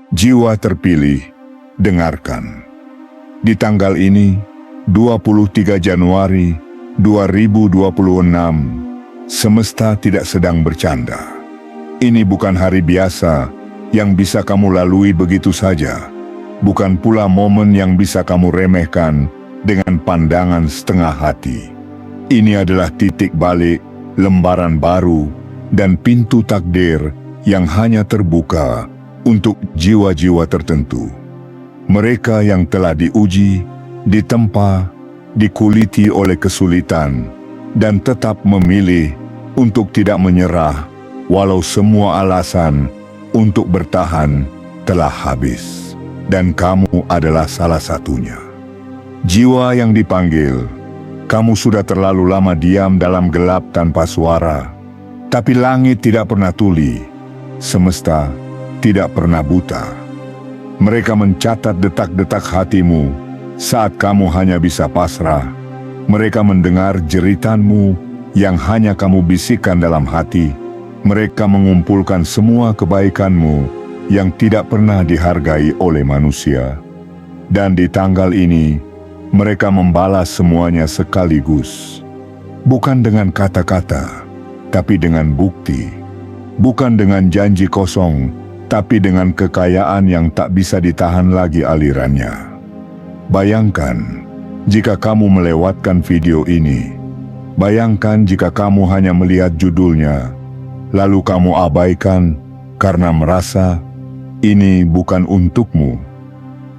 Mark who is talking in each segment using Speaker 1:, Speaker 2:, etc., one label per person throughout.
Speaker 1: Jiwa terpilih, dengarkan. Di tanggal ini, 23 Januari 2026, semesta tidak sedang bercanda. Ini bukan hari biasa yang bisa kamu lalui begitu saja. Bukan pula momen yang bisa kamu remehkan dengan pandangan setengah hati. Ini adalah titik balik, lembaran baru, dan pintu takdir yang hanya terbuka untuk jiwa-jiwa tertentu. Mereka yang telah diuji, ditempa, dikuliti oleh kesulitan, dan tetap memilih untuk tidak menyerah walau semua alasan untuk bertahan telah habis. Dan kamu adalah salah satunya. Jiwa yang dipanggil, kamu sudah terlalu lama diam dalam gelap tanpa suara. Tapi langit tidak pernah tuli, semesta tidak pernah buta. Mereka mencatat detak-detak hatimu saat kamu hanya bisa pasrah. Mereka mendengar jeritanmu yang hanya kamu bisikkan dalam hati. Mereka mengumpulkan semua kebaikanmu yang tidak pernah dihargai oleh manusia. Dan di tanggal ini, mereka membalas semuanya sekaligus. Bukan dengan kata-kata, tapi dengan bukti. Bukan dengan janji kosong, tapi dengan kekayaan yang tak bisa ditahan lagi alirannya. Bayangkan, jika kamu melewatkan video ini. Bayangkan jika kamu hanya melihat judulnya, lalu kamu abaikan karena merasa ini bukan untukmu.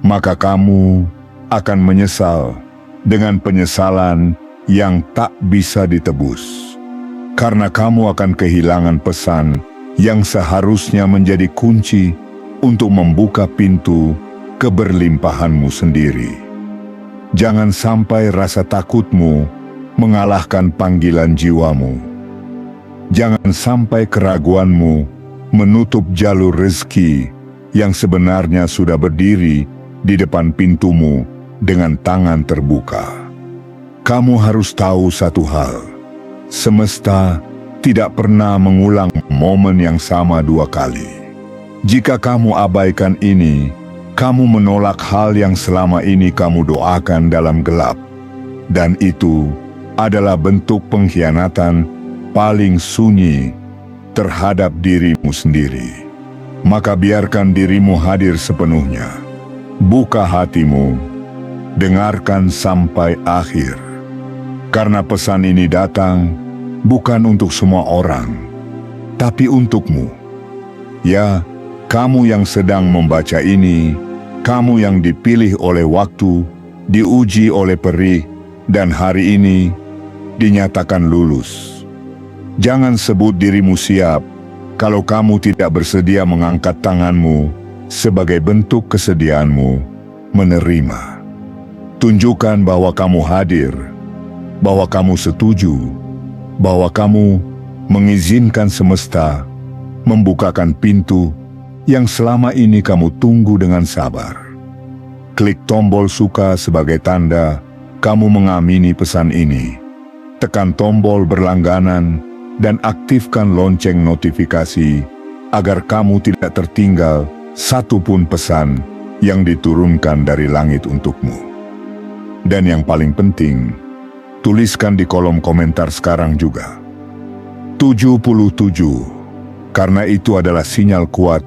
Speaker 1: Maka kamu akan menyesal dengan penyesalan yang tak bisa ditebus. Karena kamu akan kehilangan pesan yang seharusnya menjadi kunci untuk membuka pintu keberlimpahanmu sendiri. Jangan sampai rasa takutmu mengalahkan panggilan jiwamu. Jangan sampai keraguanmu menutup jalur rezeki yang sebenarnya sudah berdiri di depan pintumu dengan tangan terbuka. Kamu harus tahu satu hal, semesta tidak pernah mengulang momen yang sama dua kali. Jika kamu abaikan ini, kamu menolak hal yang selama ini kamu doakan dalam gelap. Dan itu adalah bentuk pengkhianatan paling sunyi terhadap dirimu sendiri. Maka biarkan dirimu hadir sepenuhnya. Buka hatimu, dengarkan sampai akhir. Karena pesan ini datang bukan untuk semua orang, tapi untukmu. Ya, kamu yang sedang membaca ini, kamu yang dipilih oleh waktu, diuji oleh perih, dan hari ini dinyatakan lulus. Jangan sebut dirimu siap kalau kamu tidak bersedia mengangkat tanganmu sebagai bentuk kesediaanmu menerima. Tunjukkan bahwa kamu hadir, bahwa kamu setuju, bahwa kamu mengizinkan semesta membukakan pintu yang selama ini kamu tunggu dengan sabar. Klik tombol suka sebagai tanda kamu mengamini pesan ini. Tekan tombol berlangganan dan aktifkan lonceng notifikasi agar kamu tidak tertinggal satupun pesan yang diturunkan dari langit untukmu. Dan yang paling penting, tuliskan di kolom komentar sekarang juga. 77, karena itu adalah sinyal kuat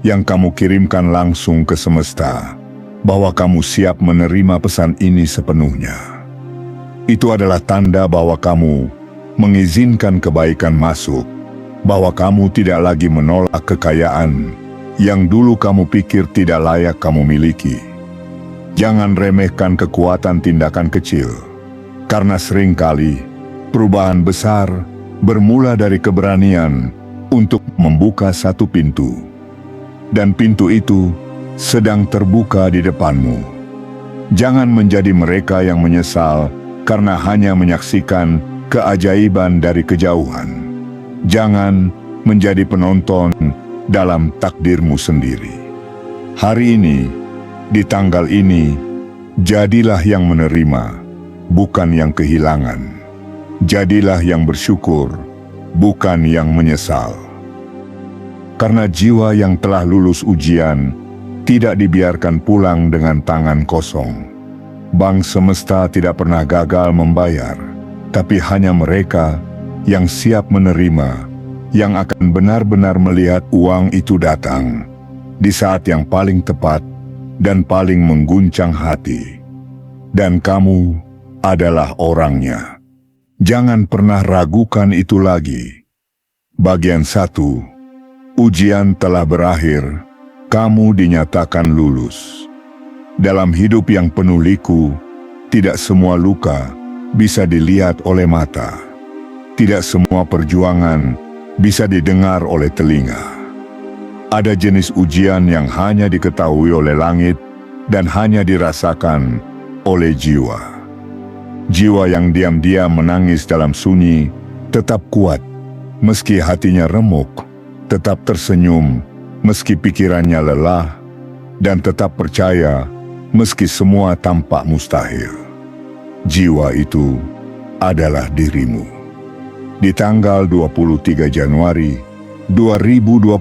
Speaker 1: yang kamu kirimkan langsung ke semesta, bahwa kamu siap menerima pesan ini sepenuhnya. Itu adalah tanda bahwa kamu mengizinkan kebaikan masuk, bahwa kamu tidak lagi menolak kekayaan yang dulu kamu pikir tidak layak kamu miliki. Jangan remehkan kekuatan tindakan kecil, karena seringkali perubahan besar bermula dari keberanian untuk membuka satu pintu. Dan pintu itu sedang terbuka di depanmu. Jangan menjadi mereka yang menyesal karena hanya menyaksikan keajaiban dari kejauhan. Jangan menjadi penonton dalam takdirmu sendiri. Hari ini, di tanggal ini, jadilah yang menerima, bukan yang kehilangan. Jadilah yang bersyukur, bukan yang menyesal. Karena jiwa yang telah lulus ujian tidak dibiarkan pulang dengan tangan kosong. Bank semesta tidak pernah gagal membayar, tapi hanya mereka yang siap menerima, yang akan benar-benar melihat uang itu datang di saat yang paling tepat dan paling mengguncang hati. Dan kamu adalah orangnya. Jangan pernah ragukan itu lagi. Bagian 1. Ujian telah berakhir, kamu dinyatakan lulus. Dalam hidup yang penuh liku, tidak semua luka bisa dilihat oleh mata. Tidak semua perjuangan bisa didengar oleh telinga. Ada jenis ujian yang hanya diketahui oleh langit dan hanya dirasakan oleh jiwa. Jiwa yang diam-diam menangis dalam sunyi tetap kuat, meski hatinya remuk, tetap tersenyum, meski pikirannya lelah, dan tetap percaya, meski semua tampak mustahil. Jiwa itu adalah dirimu. Di tanggal 23 Januari 2026,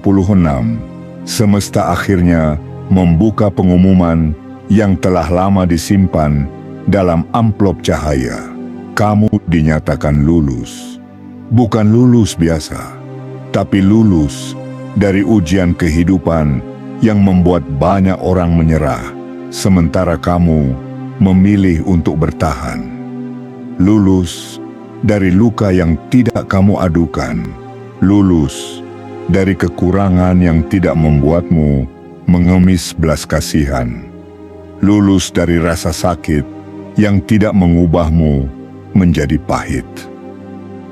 Speaker 1: semesta akhirnya membuka pengumuman yang telah lama disimpan dalam amplop cahaya. Kamu dinyatakan lulus. Bukan lulus biasa, tapi lulus dari ujian kehidupan yang membuat banyak orang menyerah, sementara kamu memilih untuk bertahan. Lulus dari luka yang tidak kamu adukan. Lulus dari kekurangan yang tidak membuatmu mengemis belas kasihan. Lulus dari rasa sakit yang tidak mengubahmu menjadi pahit.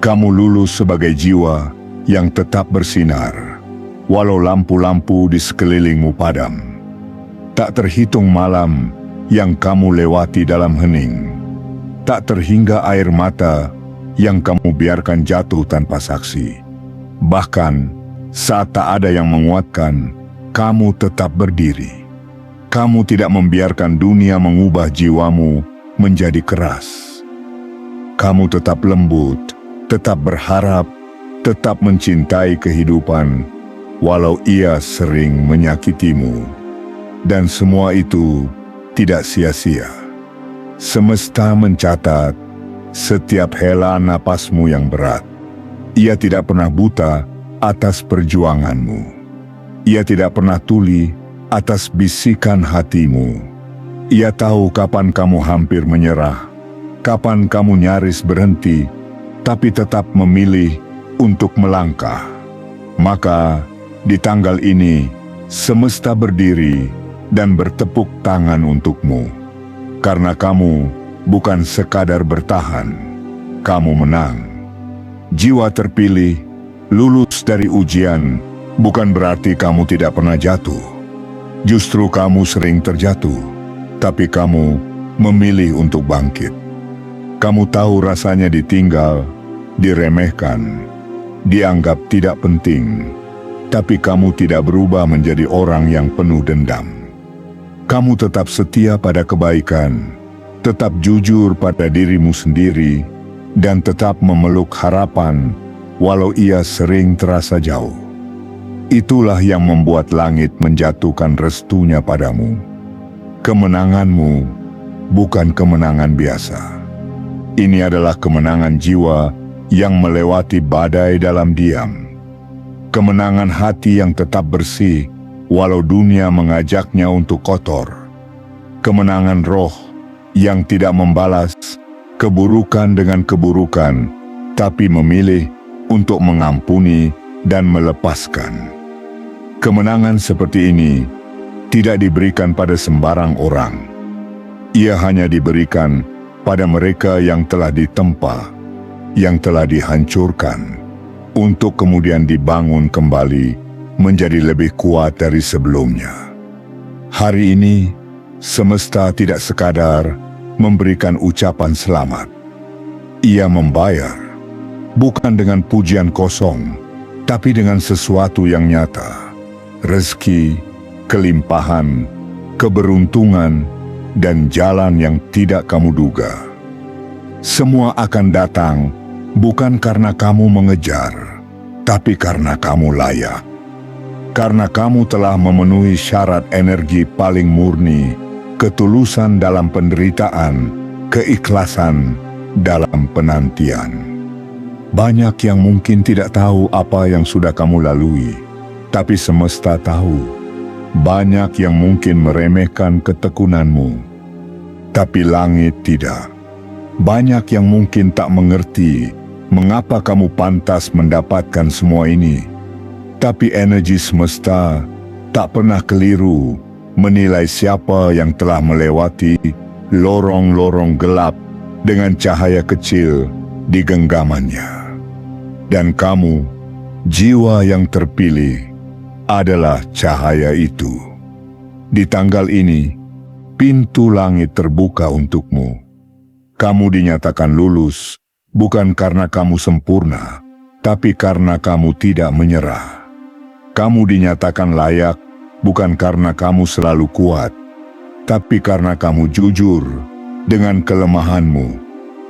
Speaker 1: Kamu lulus sebagai jiwa yang tetap bersinar, walau lampu-lampu di sekelilingmu padam. Tak terhitung malam yang kamu lewati dalam hening. Tak terhingga air mata yang kamu biarkan jatuh tanpa saksi. Bahkan saat tak ada yang menguatkan, kamu tetap berdiri. Kamu tidak membiarkan dunia mengubah jiwamu menjadi keras. Kamu tetap lembut, tetap berharap, tetap mencintai kehidupan, walau ia sering menyakitimu. Dan semua itu tidak sia-sia. Semesta mencatat setiap hela napasmu yang berat. Ia tidak pernah buta atas perjuanganmu. Ia tidak pernah tuli atas bisikan hatimu. Ia tahu kapan kamu hampir menyerah, kapan kamu nyaris berhenti, tapi tetap memilih untuk melangkah. Maka di tanggal ini, semesta berdiri dan bertepuk tangan untukmu. Karena kamu bukan sekadar bertahan, kamu menang. Jiwa terpilih, lulus dari ujian, bukan berarti kamu tidak pernah jatuh. Justru kamu sering terjatuh, tapi kamu memilih untuk bangkit. Kamu tahu rasanya ditinggal, diremehkan, dianggap tidak penting, tapi kamu tidak berubah menjadi orang yang penuh dendam. Kamu tetap setia pada kebaikan, tetap jujur pada dirimu sendiri, dan tetap memeluk harapan walau ia sering terasa jauh. Itulah yang membuat langit menjatuhkan restunya padamu. Kemenanganmu bukan kemenangan biasa. Ini adalah kemenangan jiwa yang melewati badai dalam diam. Kemenangan hati yang tetap bersih walau dunia mengajaknya untuk kotor. Kemenangan roh yang tidak membalas keburukan dengan keburukan, tapi memilih untuk mengampuni dan melepaskan. Kemenangan seperti ini tidak diberikan pada sembarang orang. Ia hanya diberikan pada mereka yang telah ditempa, yang telah dihancurkan, untuk kemudian dibangun kembali menjadi lebih kuat dari sebelumnya. Hari ini, semesta tidak sekadar memberikan ucapan selamat. Ia membayar, bukan dengan pujian kosong, tapi dengan sesuatu yang nyata. Rezeki, kelimpahan, keberuntungan, dan jalan yang tidak kamu duga. Semua akan datang bukan karena kamu mengejar, tapi karena kamu layak. karena kamu telah memenuhi syarat energi paling murni, ketulusan dalam penderitaan, keikhlasan dalam penantian. Banyak yang mungkin tidak tahu apa yang sudah kamu lalui, tapi semesta tahu. Banyak yang mungkin meremehkan ketekunanmu, tapi langit tidak. Banyak yang mungkin tak mengerti mengapa kamu pantas mendapatkan semua ini, tapi energi semesta tak pernah keliru menilai siapa yang telah melewati lorong-lorong gelap dengan cahaya kecil di genggamannya. Dan kamu, jiwa yang terpilih, adalah cahaya itu. Di tanggal ini, pintu langit terbuka untukmu. Kamu dinyatakan lulus, bukan karena kamu sempurna, tapi karena kamu tidak menyerah. Kamu dinyatakan layak, bukan karena kamu selalu kuat, tapi karena kamu jujur dengan kelemahanmu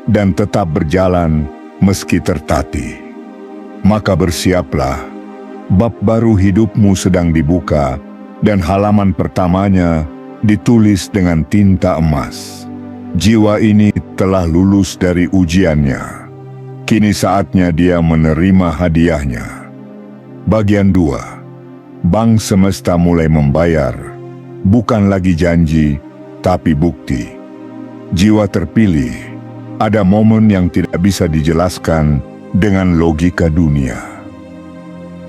Speaker 1: dan tetap berjalan meski tertatih. Maka bersiaplah, bab baru hidupmu sedang dibuka dan halaman pertamanya ditulis dengan tinta emas. Jiwa ini telah lulus dari ujiannya. Kini saatnya dia menerima hadiahnya. Bagian 2. Bank semesta mulai membayar, bukan lagi janji, tapi bukti. Jiwa terpilih, ada momen yang tidak bisa dijelaskan dengan logika dunia.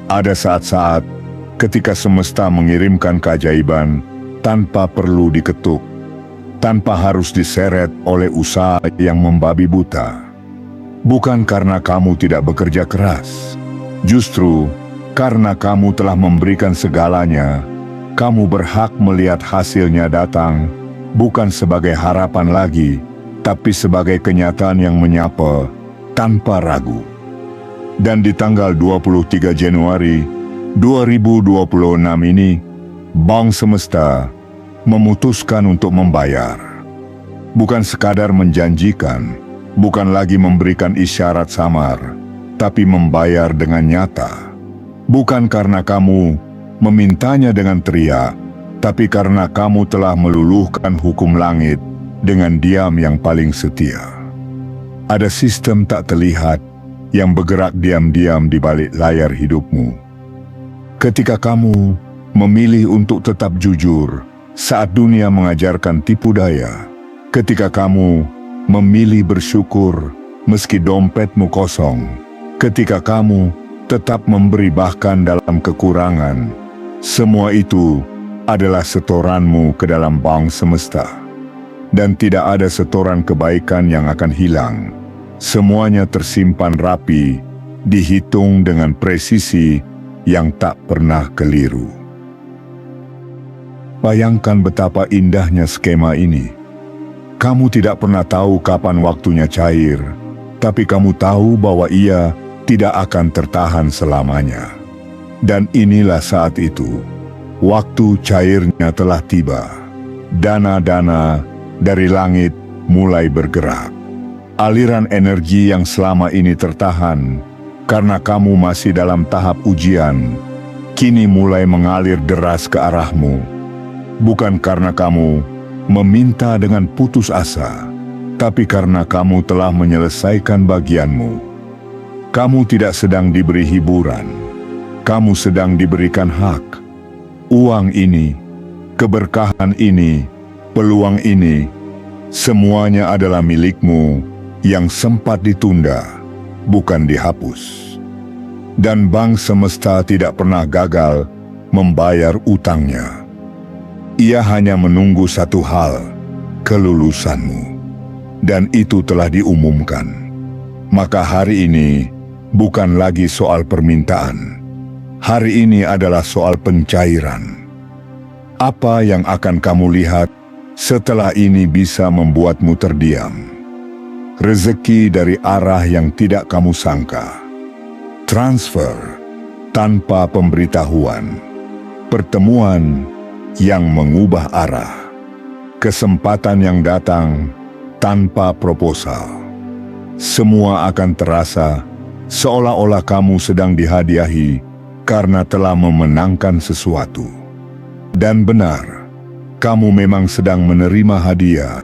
Speaker 1: Ada saat-saat ketika semesta mengirimkan keajaiban tanpa perlu diketuk, tanpa harus diseret oleh usaha yang membabi buta. Bukan karena kamu tidak bekerja keras, justru karena kamu telah memberikan segalanya, kamu berhak melihat hasilnya datang, bukan sebagai harapan lagi, tapi sebagai kenyataan yang menyapa tanpa ragu. Dan di tanggal 23 Januari 2026 ini, Bank Semesta memutuskan untuk membayar. Bukan sekadar menjanjikan, bukan lagi memberikan isyarat samar, tapi membayar dengan nyata. Bukan karena kamu memintanya dengan teriak, tapi karena kamu telah meluluhkan hukum langit dengan diam yang paling setia. Ada sistem tak terlihat yang bergerak diam-diam di balik layar hidupmu. Ketika kamu memilih untuk tetap jujur saat dunia mengajarkan tipu daya, ketika kamu memilih bersyukur meski dompetmu kosong, ketika kamu tetap memberi bahkan dalam kekurangan, semua itu adalah setoranmu ke dalam bank semesta. Dan tidak ada setoran kebaikan yang akan hilang. Semuanya tersimpan rapi, dihitung dengan presisi yang tak pernah keliru. Bayangkan betapa indahnya skema ini. Kamu tidak pernah tahu kapan waktunya cair, tapi kamu tahu bahwa ia tidak akan tertahan selamanya. Dan inilah saat itu, waktu cairnya telah tiba. Dana-dana dari langit mulai bergerak. Aliran energi yang selama ini tertahan karena kamu masih dalam tahap ujian, kini mulai mengalir deras ke arahmu. Bukan karena kamu meminta dengan putus asa, tapi karena kamu telah menyelesaikan bagianmu. Kamu tidak sedang diberi hiburan, kamu sedang diberikan hak. Uang ini, keberkahan ini, peluang ini, semuanya adalah milikmu yang sempat ditunda, bukan dihapus. Dan Bank Semesta tidak pernah gagal membayar utangnya. Ia hanya menunggu satu hal, kelulusanmu. Dan itu telah diumumkan. Maka hari ini bukan lagi soal permintaan. Hari ini adalah soal pencairan. Apa yang akan kamu lihat setelah ini bisa membuatmu terdiam? Rezeki dari arah yang tidak kamu sangka. Transfer tanpa pemberitahuan. Pertemuan yang mengubah arah. Kesempatan yang datang tanpa proposal. Semua akan terasa seolah-olah kamu sedang dihadiahi karena telah memenangkan sesuatu. Dan benar, kamu memang sedang menerima hadiah,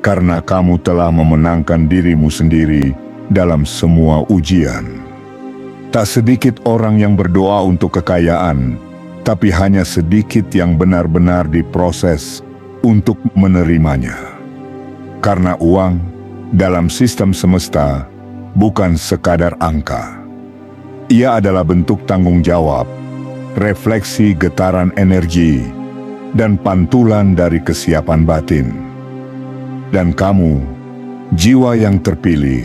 Speaker 1: karena kamu telah memenangkan dirimu sendiri dalam semua ujian. Tak sedikit orang yang berdoa untuk kekayaan, tapi hanya sedikit yang benar-benar diproses untuk menerimanya. Karena uang dalam sistem semesta bukan sekadar angka. Ia adalah bentuk tanggung jawab, refleksi getaran energi, dan pantulan dari kesiapan batin. Dan kamu, jiwa yang terpilih,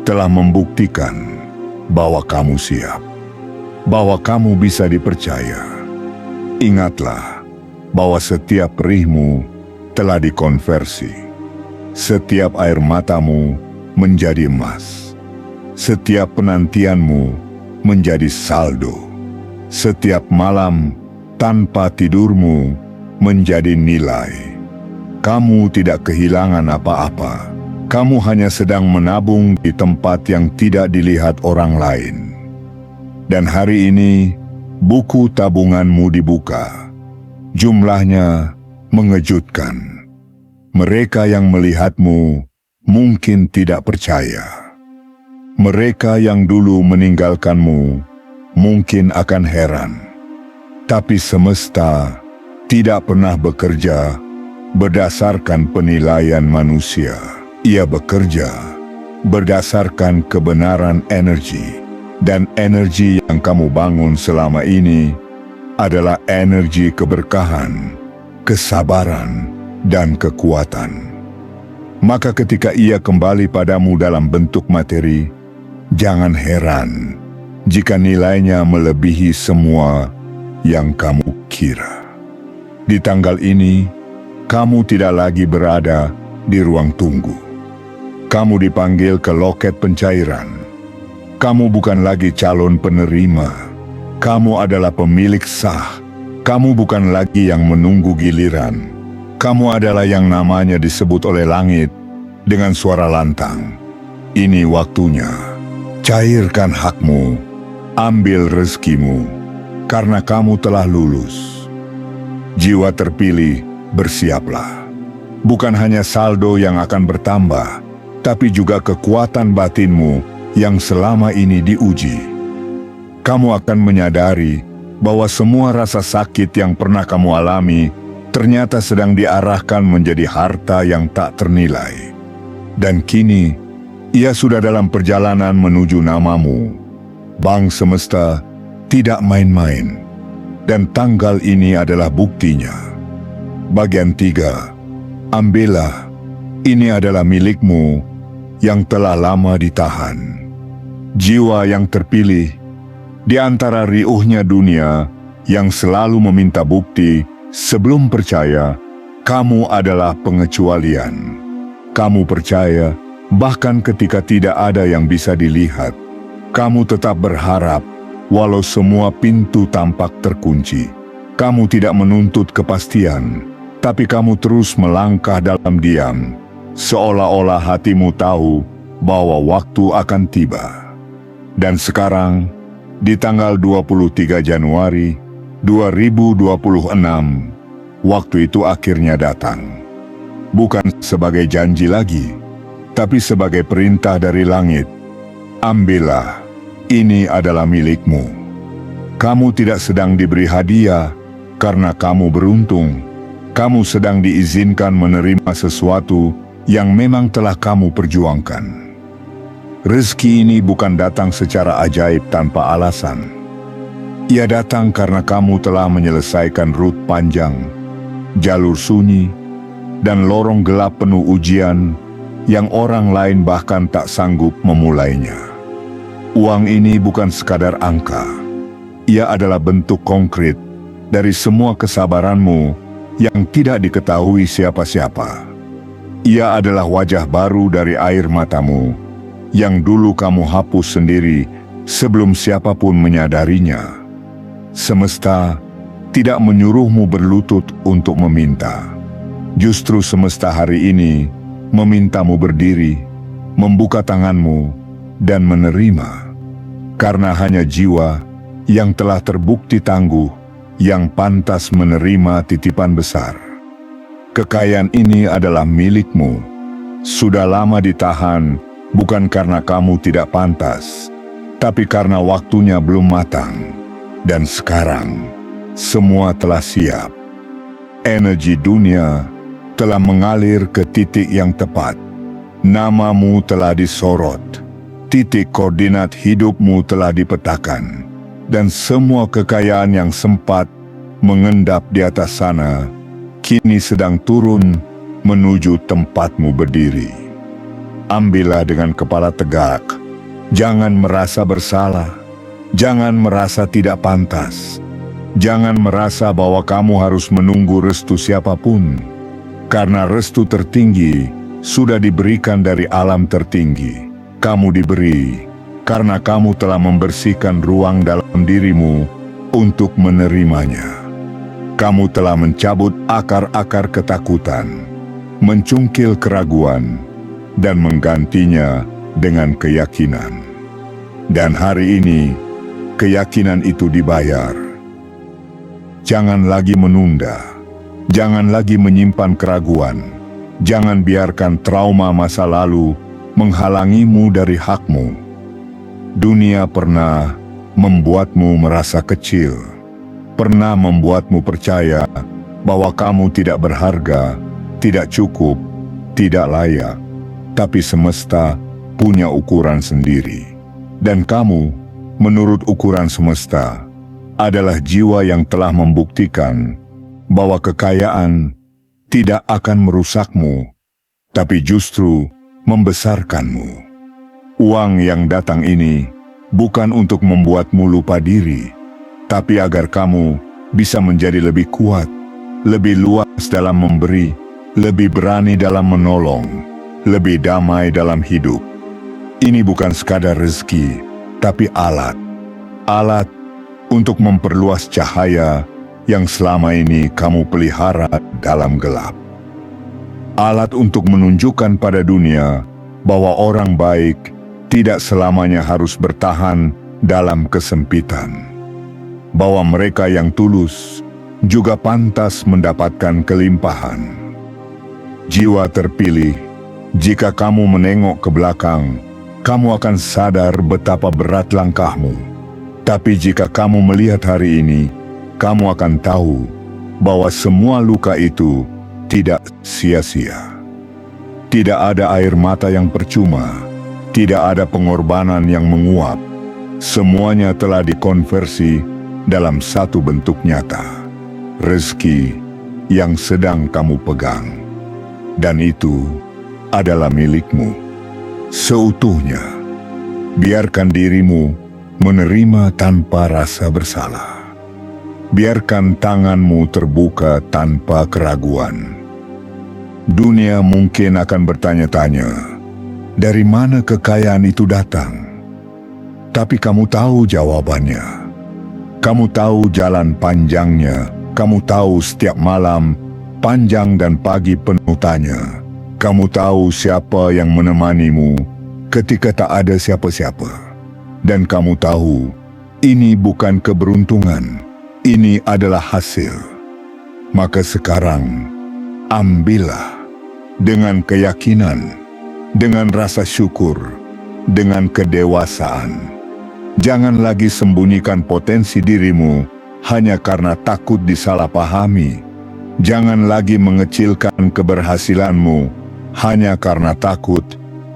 Speaker 1: telah membuktikan bahwa kamu siap, bahwa kamu bisa dipercaya. Ingatlah bahwa setiap perihmu telah dikonversi. Setiap air matamu menjadi emas. Setiap penantianmu menjadi saldo. Setiap malam tanpa tidurmu menjadi nilai. Kamu tidak kehilangan apa-apa. Kamu hanya sedang menabung di tempat yang tidak dilihat orang lain. Dan hari ini, buku tabunganmu dibuka. Jumlahnya mengejutkan. Mereka yang melihatmu mungkin tidak percaya. Mereka yang dulu meninggalkanmu mungkin akan heran. Tapi semesta tidak pernah bekerja berdasarkan penilaian manusia. Ia bekerja berdasarkan kebenaran energi. Dan energi yang kamu bangun selama ini adalah energi keberkahan, kesabaran, dan kekuatan. Maka ketika ia kembali padamu dalam bentuk materi, jangan heran jika nilainya melebihi semua yang kamu kira. Di tanggal ini, kamu tidak lagi berada di ruang tunggu. Kamu dipanggil ke loket pencairan. Kamu bukan lagi calon penerima. Kamu adalah pemilik sah. Kamu bukan lagi yang menunggu giliran. Kamu adalah yang namanya disebut oleh langit dengan suara lantang. Ini waktunya. Cairkan hakmu. Ambil rezekimu. Karena kamu telah lulus. Jiwa terpilih, bersiaplah. Bukan hanya saldo yang akan bertambah, tapi juga kekuatan batinmu yang selama ini diuji. Kamu akan menyadari bahwa semua rasa sakit yang pernah kamu alami ternyata sedang diarahkan menjadi harta yang tak ternilai. Dan kini, ia sudah dalam perjalanan menuju namamu. Bank semesta tidak main-main, dan tanggal ini adalah buktinya. Bagian 3, ambillah, ini adalah milikmu yang telah lama ditahan. Jiwa yang terpilih, di antara riuhnya dunia yang selalu meminta bukti sebelum percaya, kamu adalah pengecualian. Kamu percaya, bahkan ketika tidak ada yang bisa dilihat. Kamu tetap berharap, walau semua pintu tampak terkunci. Kamu tidak menuntut kepastian, tapi kamu terus melangkah dalam diam, seolah-olah hatimu tahu bahwa waktu akan tiba. Dan sekarang, di tanggal 23 Januari 2026, waktu itu akhirnya datang. Bukan sebagai janji lagi, tapi sebagai perintah dari langit. Ambillah, ini adalah milikmu. Kamu tidak sedang diberi hadiah karena kamu beruntung. Kamu sedang diizinkan menerima sesuatu yang memang telah kamu perjuangkan. Rezeki ini bukan datang secara ajaib tanpa alasan. Ia datang karena kamu telah menyelesaikan rute panjang, jalur sunyi, dan lorong gelap penuh ujian yang orang lain bahkan tak sanggup memulainya. Uang ini bukan sekadar angka. Ia adalah bentuk konkret dari semua kesabaranmu yang tidak diketahui siapa-siapa. Ia adalah wajah baru dari air matamu yang dulu kamu hapus sendiri sebelum siapapun menyadarinya. Semesta tidak menyuruhmu berlutut untuk meminta. Justru semesta hari ini memintamu berdiri, membuka tanganmu, dan menerima. Karena hanya jiwa yang telah terbukti tangguh, yang pantas menerima titipan besar. Kekayaan ini adalah milikmu. Sudah lama ditahan, bukan karena kamu tidak pantas, tapi karena waktunya belum matang. Dan sekarang, semua telah siap. Energi dunia telah mengalir ke titik yang tepat. Namamu telah disorot. Titik koordinat hidupmu telah dipetakan. Dan semua kekayaan yang sempat mengendap di atas sana, kini sedang turun menuju tempatmu berdiri. Ambillah dengan kepala tegak. Jangan merasa bersalah. Jangan merasa tidak pantas. Jangan merasa bahwa kamu harus menunggu restu siapapun. Karena restu tertinggi sudah diberikan dari alam tertinggi. Kamu diberi karena kamu telah membersihkan ruang dalam dirimu untuk menerimanya. Kamu telah mencabut akar-akar ketakutan, mencungkil keraguan, dan menggantinya dengan keyakinan. Dan hari ini, keyakinan itu dibayar. Jangan lagi menunda. Jangan lagi menyimpan keraguan. Jangan biarkan trauma masa lalu menghalangimu dari hakmu. Dunia pernah membuatmu merasa kecil. Pernah membuatmu percaya bahwa kamu tidak berharga, tidak cukup, tidak layak. Tapi semesta punya ukuran sendiri. Dan kamu, menurut ukuran semesta, adalah jiwa yang telah membuktikan bahwa kekayaan tidak akan merusakmu, tapi justru membesarkanmu. Uang yang datang ini bukan untuk membuatmu lupa diri, tapi agar kamu bisa menjadi lebih kuat, lebih luas dalam memberi, lebih berani dalam menolong, lebih damai dalam hidup. Ini bukan sekadar rezeki, tapi alat. Alat untuk memperluas cahaya yang selama ini kamu pelihara dalam gelap. Alat untuk menunjukkan pada dunia bahwa orang baik tidak selamanya harus bertahan dalam kesempitan. Bahwa mereka yang tulus juga pantas mendapatkan kelimpahan. Jiwa terpilih, jika kamu menengok ke belakang, kamu akan sadar betapa berat langkahmu. Tapi jika kamu melihat hari ini, kamu akan tahu bahwa semua luka itu tidak sia-sia. Tidak ada air mata yang percuma, tidak ada pengorbanan yang menguap. Semuanya telah dikonversi dalam satu bentuk nyata. Rezeki yang sedang kamu pegang. Dan itu adalah milikmu seutuhnya. Biarkan dirimu menerima tanpa rasa bersalah. Biarkan tanganmu terbuka tanpa keraguan. Dunia mungkin akan bertanya-tanya, dari mana kekayaan itu datang? Tapi kamu tahu jawabannya. Kamu tahu jalan panjangnya. Kamu tahu setiap malam panjang dan pagi penuh tanya. Kamu tahu siapa yang menemanimu ketika tak ada siapa-siapa. Dan kamu tahu, ini bukan keberuntungan, ini adalah hasil. Maka sekarang, ambillah dengan keyakinan, dengan rasa syukur, dengan kedewasaan. Jangan lagi sembunyikan potensi dirimu hanya karena takut disalahpahami. Jangan lagi mengecilkan keberhasilanmu hanya karena takut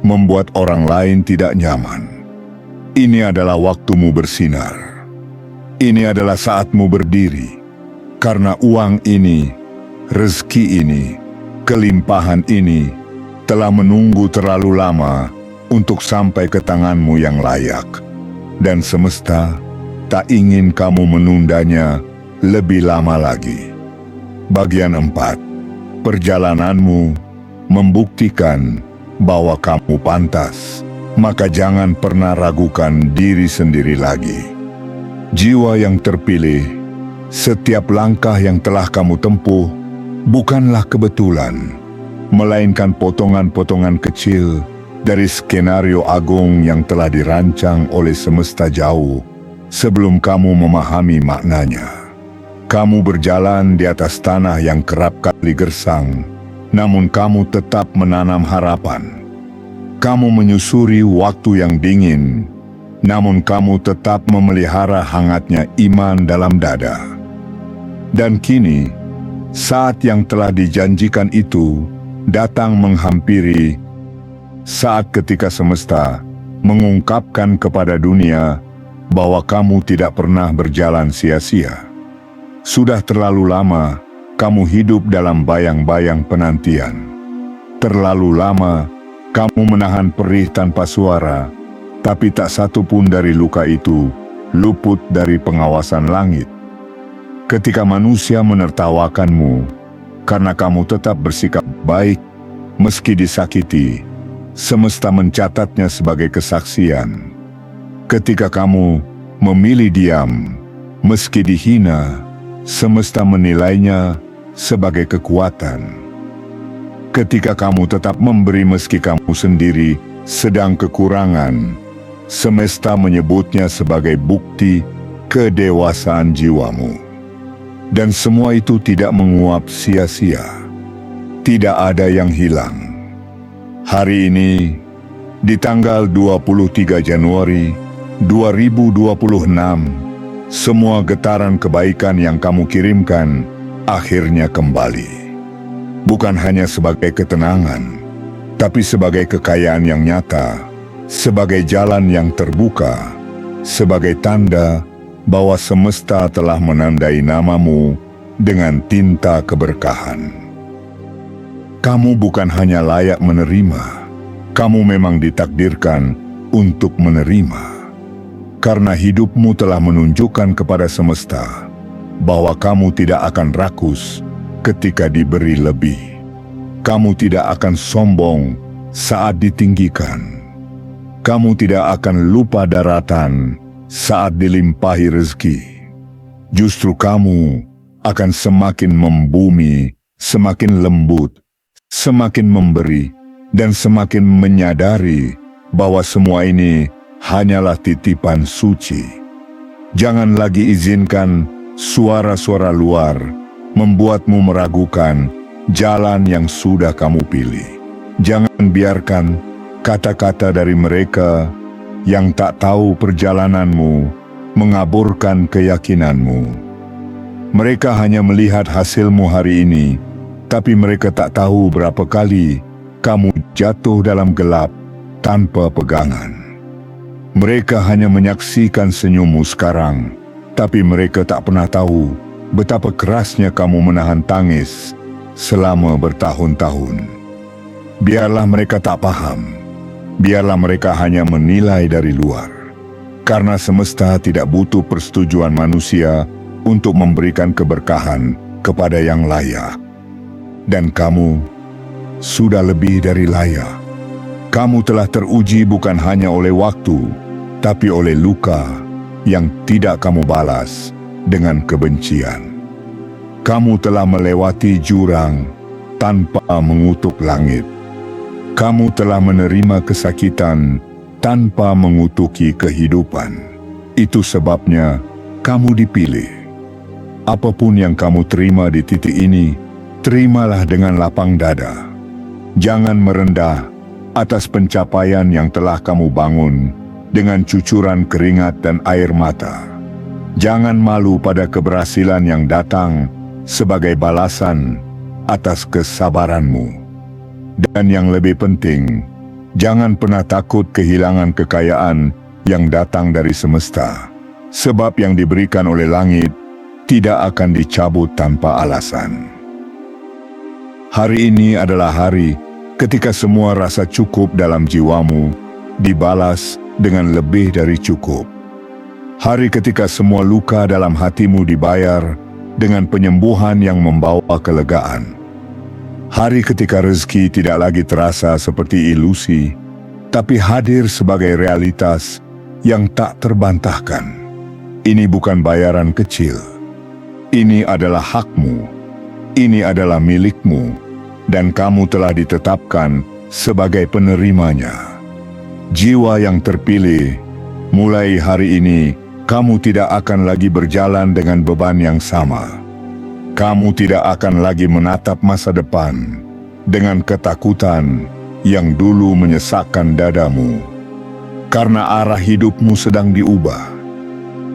Speaker 1: membuat orang lain tidak nyaman. Ini adalah waktumu bersinar. Ini adalah saatmu berdiri. Karena uang ini, rezeki ini, kelimpahan ini telah menunggu terlalu lama untuk sampai ke tanganmu yang layak. Dan semesta tak ingin kamu menundanya lebih lama lagi. Bagian 4. Perjalananmu membuktikan bahwa kamu pantas. Maka jangan pernah ragukan diri sendiri lagi. Jiwa yang terpilih, setiap langkah yang telah kamu tempuh bukanlah kebetulan, melainkan potongan-potongan kecil dari skenario agung yang telah dirancang oleh semesta jauh sebelum kamu memahami maknanya. Kamu berjalan di atas tanah yang kerap kali gersang, namun kamu tetap menanam harapan. Kamu menyusuri waktu yang dingin, namun kamu tetap memelihara hangatnya iman dalam dada. Dan kini, saat yang telah dijanjikan itu datang menghampiri, saat ketika semesta mengungkapkan kepada dunia bahwa kamu tidak pernah berjalan sia-sia. Sudah terlalu lama kamu hidup dalam bayang-bayang penantian. Terlalu lama kamu menahan perih tanpa suara, tapi tak satu pun dari luka itu luput dari pengawasan langit. Ketika manusia menertawakanmu karena kamu tetap bersikap baik meski disakiti, semesta mencatatnya sebagai kesaksian. Ketika kamu memilih diam meski dihina, semesta menilainya sebagai kekuatan. Ketika kamu tetap memberi meski kamu sendiri sedang kekurangan, semesta menyebutnya sebagai bukti kedewasaan jiwamu. Dan semua itu tidak menguap sia-sia. Tidak ada yang hilang. Hari ini, di tanggal 23 Januari 2026, semua getaran kebaikan yang kamu kirimkan akhirnya kembali. Bukan hanya sebagai ketenangan, tapi sebagai kekayaan yang nyata, sebagai jalan yang terbuka, sebagai tanda bahwa semesta telah menandai namamu dengan tinta keberkahan. Kamu bukan hanya layak menerima, kamu memang ditakdirkan untuk menerima. Karena hidupmu telah menunjukkan kepada semesta bahwa kamu tidak akan rakus ketika diberi lebih. Kamu tidak akan sombong saat ditinggikan. Kamu tidak akan lupa daratan saat dilimpahi rezeki. Justru kamu akan semakin membumi, semakin lembut, semakin memberi, dan semakin menyadari bahwa semua ini hanyalah titipan suci. Jangan lagi izinkan suara-suara luar membuatmu meragukan jalan yang sudah kamu pilih. Jangan biarkan kata-kata dari mereka yang tak tahu perjalananmu mengaburkan keyakinanmu. Mereka hanya melihat hasilmu hari ini, tapi mereka tak tahu berapa kali kamu jatuh dalam gelap tanpa pegangan. Mereka hanya menyaksikan senyummu sekarang, tapi mereka tak pernah tahu betapa kerasnya kamu menahan tangis selama bertahun-tahun. Biarlah mereka tak paham, biarlah mereka hanya menilai dari luar. Karena semesta tidak butuh persetujuan manusia untuk memberikan keberkahan kepada yang layak. Dan kamu sudah lebih dari layak. Kamu telah teruji bukan hanya oleh waktu, tapi oleh luka yang tidak kamu balas dengan kebencian. Kamu telah melewati jurang tanpa mengutuk langit. Kamu telah menerima kesakitan tanpa mengutuki kehidupan. Itu sebabnya kamu dipilih. Apapun yang kamu terima di titik ini, terimalah dengan lapang dada. Jangan merendah atas pencapaian yang telah kamu bangun dengan cucuran keringat dan air mata. Jangan malu pada keberhasilan yang datang sebagai balasan atas kesabaranmu. Dan yang lebih penting, jangan pernah takut kehilangan kekayaan yang datang dari semesta. Sebab yang diberikan oleh langit tidak akan dicabut tanpa alasan. Hari ini adalah hari ketika semua rasa cukup dalam jiwamu dibalas dengan lebih dari cukup. Hari ketika semua luka dalam hatimu dibayar dengan penyembuhan yang membawa kelegaan. Hari ketika rezeki tidak lagi terasa seperti ilusi, tapi hadir sebagai realitas yang tak terbantahkan. Ini bukan bayaran kecil. Ini adalah hakmu. Ini adalah milikmu. Dan kamu telah ditetapkan sebagai penerimanya. Jiwa yang terpilih, mulai hari ini Kamu tidak akan lagi berjalan dengan beban yang sama. Kamu tidak akan lagi menatap masa depan dengan ketakutan yang dulu menyesakkan dadamu. Karena arah hidupmu sedang diubah.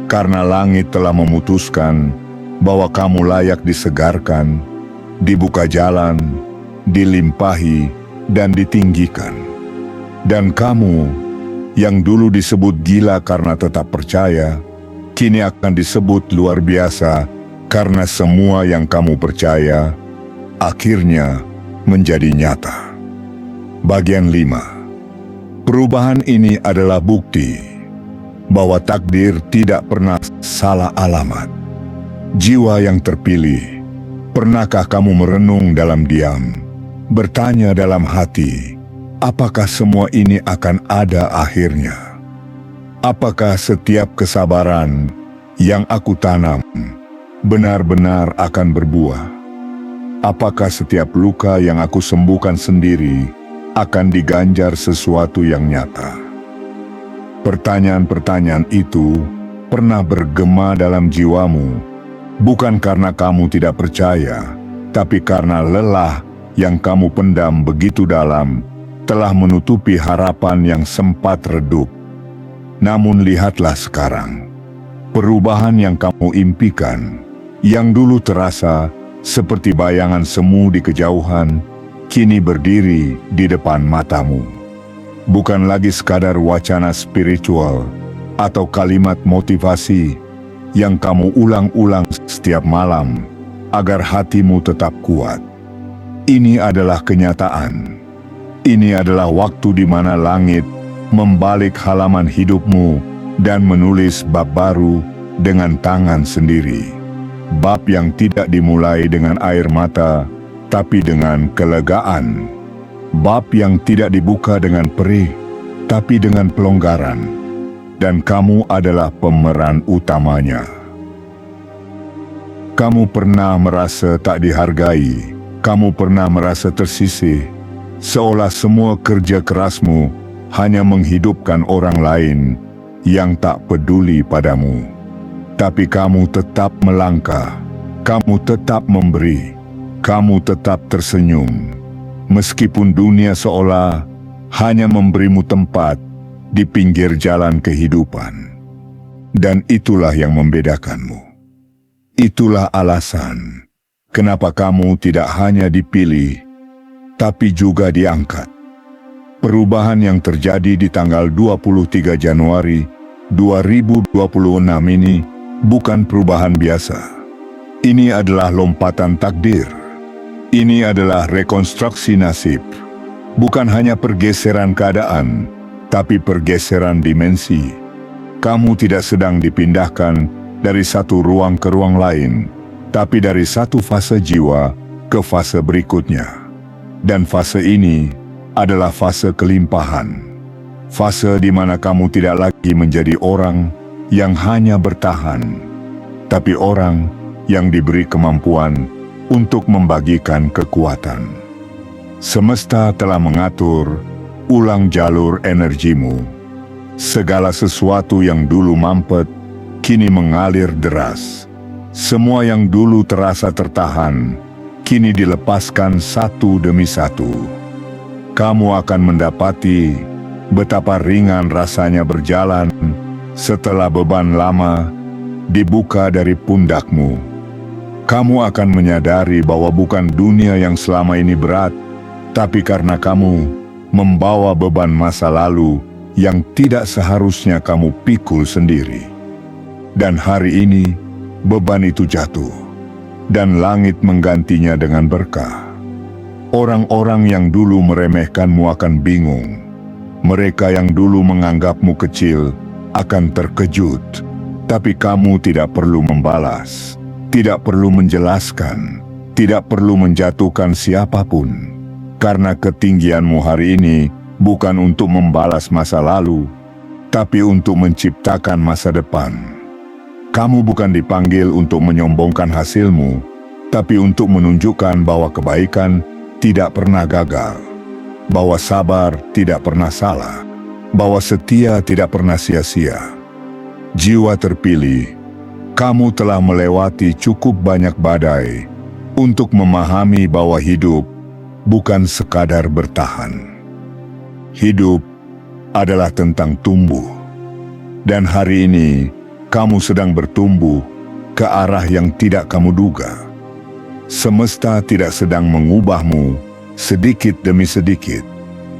Speaker 1: Karena langit telah memutuskan bahwa kamu layak disegarkan, dibuka jalan, dilimpahi, dan ditinggikan. Dan kamu yang dulu disebut gila karena tetap percaya, kini akan disebut luar biasa karena semua yang kamu percaya akhirnya menjadi nyata. Bagian 5. Perubahan ini adalah bukti bahwa takdir tidak pernah salah alamat. Jiwa yang terpilih, pernahkah kamu merenung dalam diam, bertanya dalam hati, apakah semua ini akan ada akhirnya? Apakah setiap kesabaran yang aku tanam benar-benar akan berbuah? Apakah setiap luka yang aku sembuhkan sendiri akan diganjar sesuatu yang nyata? Pertanyaan-pertanyaan itu pernah bergema dalam jiwamu, bukan karena kamu tidak percaya, tapi karena lelah yang kamu pendam begitu dalam telah menutupi harapan yang sempat redup. Namun lihatlah sekarang, perubahan yang kamu impikan, yang dulu terasa seperti bayangan semu di kejauhan, kini berdiri di depan matamu. Bukan lagi sekadar wacana spiritual atau kalimat motivasi yang kamu ulang-ulang setiap malam agar hatimu tetap kuat. Ini adalah kenyataan. Ini adalah waktu di mana langit membalik halaman hidupmu dan menulis bab baru dengan tangan sendiri. Bab yang tidak dimulai dengan air mata, tapi dengan kelegaan. Bab yang tidak dibuka dengan perih, tapi dengan pelonggaran. Dan kamu adalah pemeran utamanya. Kamu pernah merasa tak dihargai, kamu pernah merasa tersisih, seolah semua kerja kerasmu hanya menghidupkan orang lain yang tak peduli padamu. Tapi kamu tetap melangkah, kamu tetap memberi, kamu tetap tersenyum. Meskipun dunia seolah hanya memberimu tempat di pinggir jalan kehidupan. Dan itulah yang membedakanmu. Itulah alasan kenapa kamu tidak hanya dipilih, tapi juga diangkat. Perubahan yang terjadi di tanggal 23 Januari 2026 ini bukan perubahan biasa. Ini adalah lompatan takdir. Ini adalah rekonstruksi nasib. Bukan hanya pergeseran keadaan, tapi pergeseran dimensi. Kamu tidak sedang dipindahkan dari satu ruang ke ruang lain, tapi dari satu fase jiwa ke fase berikutnya. Dan fase ini adalah fase kelimpahan. Fase di mana kamu tidak lagi menjadi orang yang hanya bertahan, tapi orang yang diberi kemampuan untuk membagikan kekuatan. Semesta telah mengatur ulang jalur energimu. Segala sesuatu yang dulu mampet, kini mengalir deras. Semua yang dulu terasa tertahan, kini dilepaskan satu demi satu. Kamu akan mendapati betapa ringan rasanya berjalan setelah beban lama dibuka dari pundakmu. Kamu akan menyadari bahwa bukan dunia yang selama ini berat, tapi karena kamu membawa beban masa lalu yang tidak seharusnya kamu pikul sendiri. Dan hari ini, beban itu jatuh, dan langit menggantinya dengan berkah. Orang-orang yang dulu meremehkanmu akan bingung. Mereka yang dulu menganggapmu kecil akan terkejut, tapi kamu tidak perlu membalas, tidak perlu menjelaskan, tidak perlu menjatuhkan siapapun. Karena ketinggianmu hari ini bukan untuk membalas masa lalu, tapi untuk menciptakan masa depan. Kamu bukan dipanggil untuk menyombongkan hasilmu, tapi untuk menunjukkan bahwa kebaikan tidak pernah gagal, bahwa sabar tidak pernah salah, bahwa setia tidak pernah sia-sia. Jiwa terpilih, kamu telah melewati cukup banyak badai untuk memahami bahwa hidup bukan sekadar bertahan. Hidup adalah tentang tumbuh. Dan hari ini, kamu sedang bertumbuh ke arah yang tidak kamu duga. Semesta tidak sedang mengubahmu sedikit demi sedikit.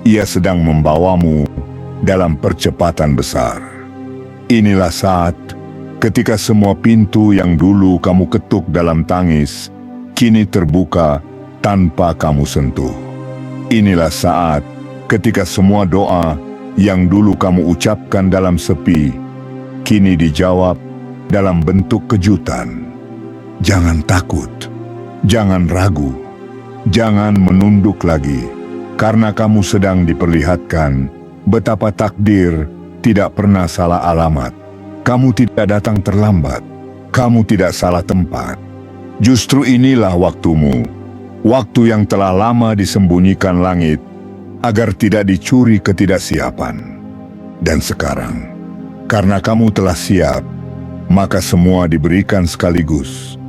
Speaker 1: Ia sedang membawamu dalam percepatan besar. Inilah saat ketika semua pintu yang dulu kamu ketuk dalam tangis, kini terbuka tanpa kamu sentuh. Inilah saat ketika semua doa yang dulu kamu ucapkan dalam sepi, kini dijawab dalam bentuk kejutan. Jangan takut, jangan ragu, jangan menunduk lagi, karena kamu sedang diperlihatkan betapa takdir tidak pernah salah alamat. Kamu tidak datang terlambat, kamu tidak salah tempat. Justru inilah waktumu, waktu yang telah lama disembunyikan langit, agar tidak dicuri ketidaksiapan. Dan sekarang, karena kamu telah siap, maka semua diberikan sekaligus.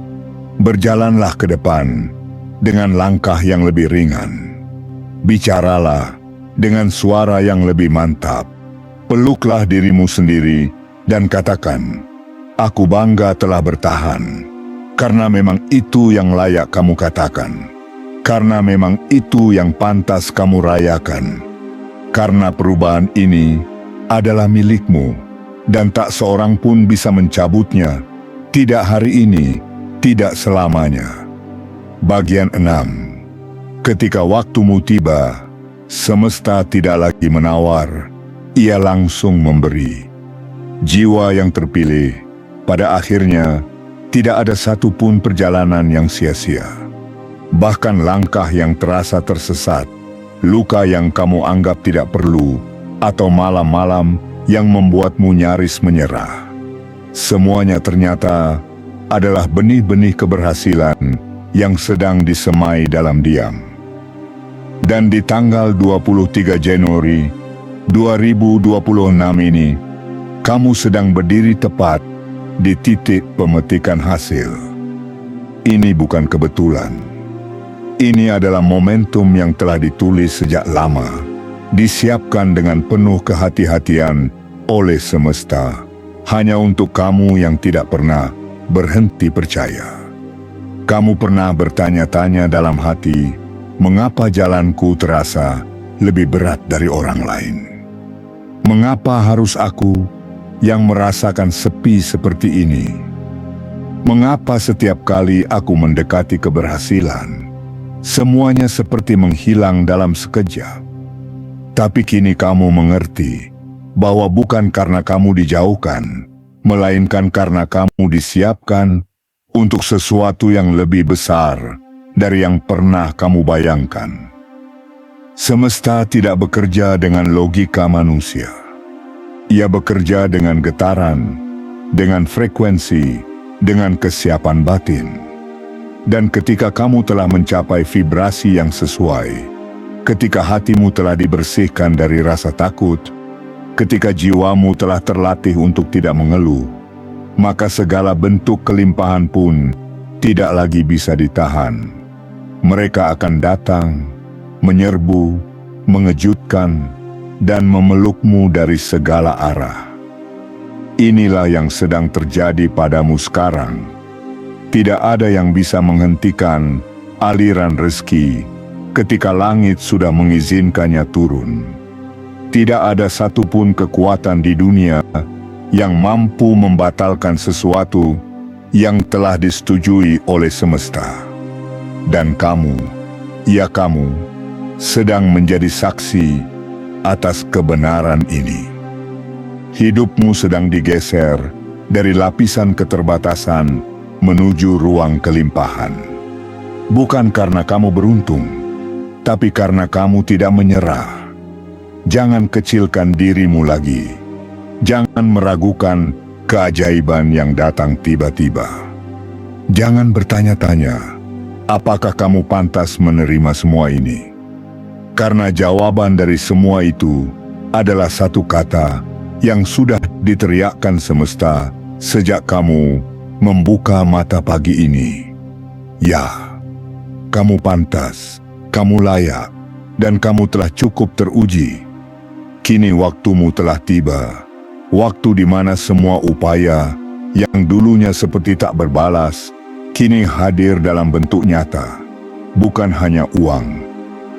Speaker 1: Berjalanlah ke depan dengan langkah yang lebih ringan. Bicaralah dengan suara yang lebih mantap. Peluklah dirimu sendiri dan katakan, "Aku bangga telah bertahan." Karena memang itu yang layak kamu katakan. Karena memang itu yang pantas kamu rayakan. Karena perubahan ini adalah milikmu, dan tak seorang pun bisa mencabutnya. Tidak hari ini, tidak selamanya. Bagian 6. Ketika waktumu tiba, semesta tidak lagi menawar, ia langsung memberi. Jiwa yang terpilih, pada akhirnya, tidak ada satupun perjalanan yang sia-sia. Bahkan langkah yang terasa tersesat, luka yang kamu anggap tidak perlu, atau malam-malam yang membuatmu nyaris menyerah. Semuanya ternyata adalah benih-benih keberhasilan yang sedang disemai dalam diam. Dan di tanggal 23 Januari 2026 ini, kamu sedang berdiri tepat di titik pemetikan hasil. Ini bukan kebetulan. Ini adalah momentum yang telah ditulis sejak lama, disiapkan dengan penuh kehati-hatian oleh semesta, hanya untuk kamu yang tidak pernah berhenti percaya. Kamu pernah bertanya-tanya dalam hati, mengapa jalanku terasa lebih berat dari orang lain? Mengapa harus aku yang merasakan sepi seperti ini? Mengapa setiap kali aku mendekati keberhasilan, semuanya seperti menghilang dalam sekejap? Tapi kini kamu mengerti bahwa bukan karena kamu dijauhkan, melainkan karena kamu disiapkan untuk sesuatu yang lebih besar dari yang pernah kamu bayangkan. Semesta tidak bekerja dengan logika manusia. Ia bekerja dengan getaran, dengan frekuensi, dengan kesiapan batin. Dan ketika kamu telah mencapai vibrasi yang sesuai, ketika hatimu telah dibersihkan dari rasa takut, ketika jiwamu telah terlatih untuk tidak mengeluh, maka segala bentuk kelimpahan pun tidak lagi bisa ditahan. Mereka akan datang, menyerbu, mengejutkan, dan memelukmu dari segala arah. Inilah yang sedang terjadi padamu sekarang. Tidak ada yang bisa menghentikan aliran rezeki ketika langit sudah mengizinkannya turun. Tidak ada satupun kekuatan di dunia yang mampu membatalkan sesuatu yang telah disetujui oleh semesta. Dan kamu, ya kamu, sedang menjadi saksi atas kebenaran ini. Hidupmu sedang digeser dari lapisan keterbatasan menuju ruang kelimpahan. Bukan karena kamu beruntung, tapi karena kamu tidak menyerah. Jangan kecilkan dirimu lagi. Jangan meragukan keajaiban yang datang tiba-tiba. Jangan bertanya-tanya, apakah kamu pantas menerima semua ini? Karena jawaban dari semua itu adalah satu kata yang sudah diteriakkan semesta sejak kamu membuka mata pagi ini. Ya, kamu pantas, kamu layak, dan kamu telah cukup teruji. Kini waktumu telah tiba, waktu di mana semua upaya yang dulunya seperti tak berbalas, kini hadir dalam bentuk nyata. Bukan hanya uang,